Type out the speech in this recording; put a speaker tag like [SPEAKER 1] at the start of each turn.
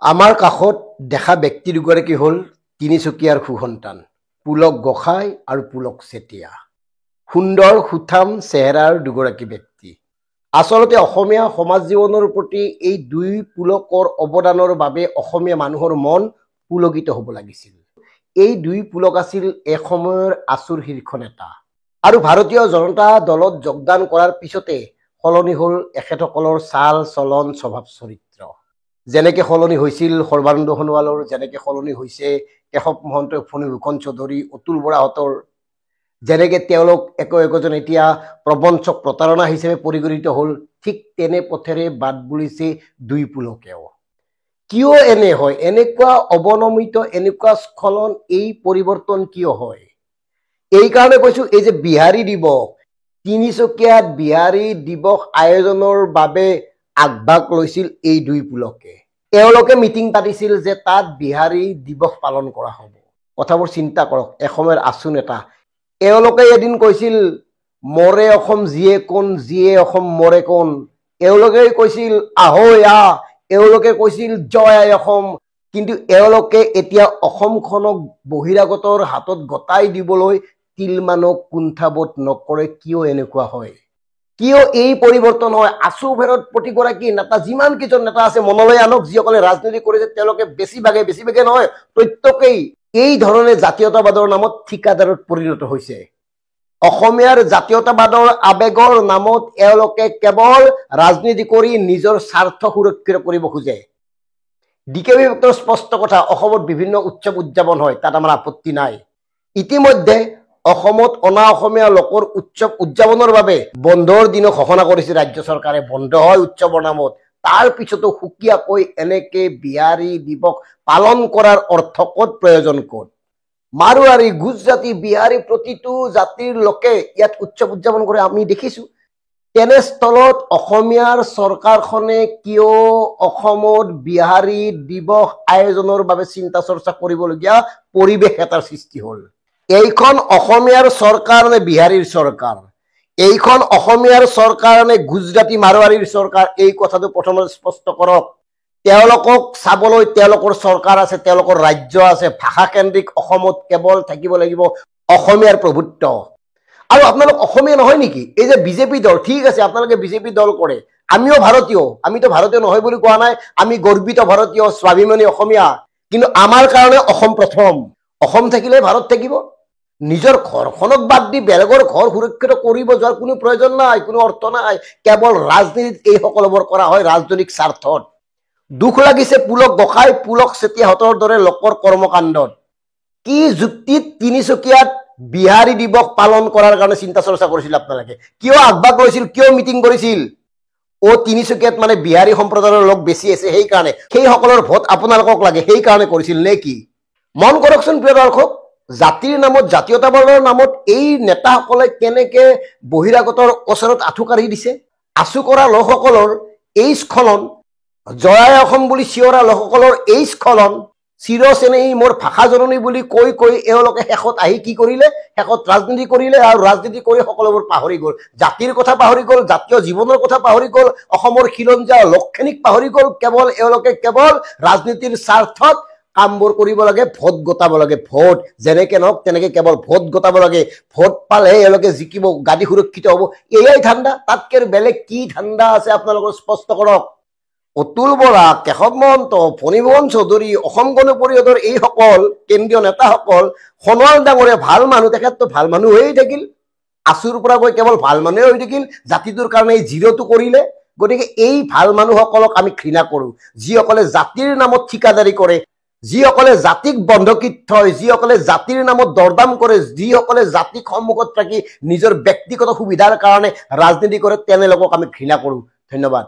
[SPEAKER 1] আমাৰ কাষত দেখা ব্যক্তি দুগৰাকী হ'ল তিনিচুকীয়াৰ সুসন্তান পুলক গোসাঁই আৰু পুলক চেতিয়া। সুন্দৰ সুঠাম চেহেৰাৰ দুগৰাকী ব্যক্তি। আচলতে অসমীয়া সমাজ জীৱনৰ প্ৰতি এই দুই পুলকৰ অৱদানৰ বাবে অসমীয়া মানুহৰ মন পুলকিত হ'ব লাগিছিল। এই দুই পুলক আছিল এসময়ৰ আচুৰ শীৰ্ষ নেতা আৰু ভাৰতীয় জনতা দলত যোগদান কৰাৰ পিছতে সলনি হ'ল এখেতসকলৰ চাল চলন স্বভাৱ চৰিত্ৰ। যেনেকে সলনি হৈছিল সৰ্বানন্দ সোণোৱালৰ, যেনেকে সলনি হৈছে কেশৱ মহন্ত, ফণী ফুকন চৌধুৰী, অতুল বৰাহঁতৰ, যেনেকে তেওঁলোক একোজন এতিয়া প্ৰবঞ্চক প্ৰতাৰণা হিচাপে পৰিগণিত হ'ল, ঠিক তেনে পথেৰে বাট বুলিছে দুই পুলকেও। কিয় এনে হয়? এনেকুৱা অৱনমিত, এনেকুৱা স্খলন, এই পৰিৱৰ্তন কিয় হয়? এই কাৰণে কৈছো, এই যে বিহাৰী দিৱস, তিনিচুকীয়াত বিহাৰী দিৱস আয়োজনৰ বাবে আগভাগ লৈছিল এই দুই পুলকে। এওঁলোকে মিটিং পাতিছিল যে তাত বিহাৰী দিৱস পালন কৰা হ'ব। কথাবোৰ চিন্তা কৰক, এসময়ৰ আচু নেতা। এওঁলোকে এদিন কৈছিল মৰে অসম যিয়ে কোন, যিয়ে অসম মৰে কোন। এওঁলোকে কৈছিল আহৈ আহ, এওঁলোকে কৈছিল জয় আই অসম। কিন্তু এওঁলোকে এতিয়া অসমখনক বহিৰাগতৰ হাতত গতাই দিবলৈ তিলমানক কুণ্ঠাবোধ নকৰে। কিয় এনেকুৱা হয়? কিয় এই পৰিৱৰ্তন হয়? আচু ফেৰত প্ৰতিগৰাকী নেতা, যিমান কেইজন নেতা আছে মনলৈ আনক, যিসকলে ৰাজনীতি কৰিছে, তেওঁলোকে বেছিভাগে নহয়, প্ৰত্যেকেই এই ধৰণে জাতীয়তাবাদৰ নামত ঠিকাদাৰত পৰিণত হৈছে। অসমীয়াৰ জাতীয়তাবাদৰ আবেগৰ নামত এওঁলোকে কেৱল ৰাজনীতি কৰি নিজৰ স্বাৰ্থ সুৰক্ষিত কৰিব খোজে। ডিকেবি ভক্তৰ স্পষ্ট কথা, অসমত বিভিন্ন উৎসৱ উদযাপন হয়, তাত আমাৰ আপত্তি নাই। ইতিমধ্যে অসমত অনা অসমীয়া লোকৰ উৎসৱ উদযাপনৰ বাবে বন্ধৰ দিনো ঘোষণা কৰিছে ৰাজ্য চৰকাৰে। বন্ধ হয় উৎসৱৰ নামত। তাৰ পিছতো সুকীয়াকৈ এনেকে বিহাৰী দিৱস পালন কৰাৰ অৰ্থ ক'ত, প্ৰয়োজন ক'ত? মাৰোৱাৰী, গুজৰাটী, বিহাৰী, প্ৰতিটো জাতিৰ লোকে ইয়াত উৎসৱ উদযাপন কৰে আমি দেখিছো। তেনেস্থলত অসমীয়াৰ চৰকাৰখনে কিয় অসমত বিহাৰী দিৱস আয়োজনৰ বাবে চিন্তা চৰ্চা কৰিবলগীয়া পৰিৱেশ এটাৰ সৃষ্টি হ'ল? এইখন অসমীয়াৰ চৰকাৰ নে বিহাৰীৰ চৰকাৰ? এইখন অসমীয়াৰ চৰকাৰ নে গুজৰাটী মাৰোৱাৰীৰ চৰকাৰ? এই কথাটো প্ৰথমতে স্পষ্ট কৰক। তেওঁলোকক চাবলৈ তেওঁলোকৰ চৰকাৰ আছে, তেওঁলোকৰ ৰাজ্য আছে। ভাষাকেন্দ্ৰিক অসমত কেৱল থাকিব লাগিব অসমীয়াৰ প্ৰভুত্ব। আৰু আপোনালোক অসমীয়া নহয় নেকি? এই যে বিজেপি দল, ঠিক আছে আপোনালোকে বিজেপি দল কৰে, আমিও ভাৰতীয়, আমিতো ভাৰতীয় নহয় বুলি কোৱা নাই, আমি গৰ্বিত ভাৰতীয়, স্বাভিমানী অসমীয়া। কিন্তু আমাৰ কাৰণে অসম প্ৰথম। অসম থাকিলে ভাৰত থাকিব। নিজৰ ঘৰখনক বাদ দি বেলেগৰ ঘৰ সুৰক্ষিত কৰিব যোৱাৰ কোনো প্ৰয়োজন নাই, কোনো অৰ্থ নাই। কেৱল ৰাজনীতিত এই সকলোবোৰ কৰা হয়, ৰাজনৈতিক স্বাৰ্থত। দুখ লাগিছে পুলক গোসাঁই, পুলক চেতিয়াহঁতৰ দৰে লোকৰ কৰ্মকাণ্ডত। কি যুক্তিত তিনিচুকীয়াত বিহাৰী দিৱস পালন কৰাৰ কাৰণে চিন্তা চৰ্চা কৰিছিল আপোনালোকে? কিয় আগভাগ লৈছিল? কিয় মিটিং কৰিছিল? তিনিচুকীয়াত মানে বিহাৰী সম্প্ৰদায়ৰ লোক বেছি আছে, সেইকাৰণে সেইসকলৰ ভোট আপোনালোকক লাগে, সেইকাৰণে কৰিছিল নে কি? মন কৰকচোন প্ৰিয় দৰ্শক, জাতিৰ নামত, জাতীয়তাবাদৰ নামত এই নেতাসকলে কেনেকে বহিৰাগতৰ ওচৰত আঁঠু কাঢ়ি দিছে। আচু কৰা লোকসকলৰ এই স্খলন, জয় অসম বুলি চিঞৰা লোকসকলৰ এই স্খলন, চিৰচেনেহী মোৰ ভাষা জননী বুলি কৈ এওঁলোকে শেষত আহি কি কৰিলে? শেষত ৰাজনীতি কৰিলে, আৰু ৰাজনীতি কৰি সকলোবোৰ পাহৰি গ'ল। জাতিৰ কথা পাহৰি গ'ল, জাতীয় জীৱনৰ কথা পাহৰি গ'ল, অসমৰ খিলঞ্জীয়া লোকখিনিক পাহৰি গ'ল। কেৱল এওঁলোকে কেৱল ৰাজনীতিৰ স্বাৰ্থত কামবোৰ কৰিব লাগে, ভোট গোটাব লাগে। ভোট যেনেকে নহওক তেনেকে কেৱল ভোট গোটাব লাগে। ভোট পালেহে এওঁলোকে জিকিব, গাদী সুৰক্ষিত হ'ব, এয়াই ধান্দা। তাতকে বেলেগ কি ধান্দা আছে আপোনালোকৰ স্পষ্ট কৰক। অতুল বৰা, কেশৱ মহন্ত, ফণী ফুকন চৌধুৰী, অসম গণ পৰিষদৰ এইসকল কেন্দ্ৰীয় নেতাসকল, সোণোৱাল ডাঙৰীয়া ভাল মানুহ, তেখেতটো ভাল মানুহ হৈয়ে থাকিল। আচুৰ পৰা গৈ কেৱল ভাল মানুহে হৈ থাকিল, জাতিটোৰ কাৰণে এই জিৰ'টো কৰিলে। গতিকে এই ভাল মানুহসকলক আমি ঘৃণা কৰো, যিসকলে জাতিৰ নামত ঠিকাদাৰী কৰে, যিসকলে জাতিক বন্ধকীত থয়, যিসকলে জাতিৰ নামত দৰদাম কৰে, যিসকলে জাতিক সন্মুখত ৰাখি নিজৰ ব্যক্তিগত সুবিধাৰ কাৰণে ৰাজনীতি কৰে, তেনে লোকক আমি ঘৃণা কৰো। ধন্যবাদ।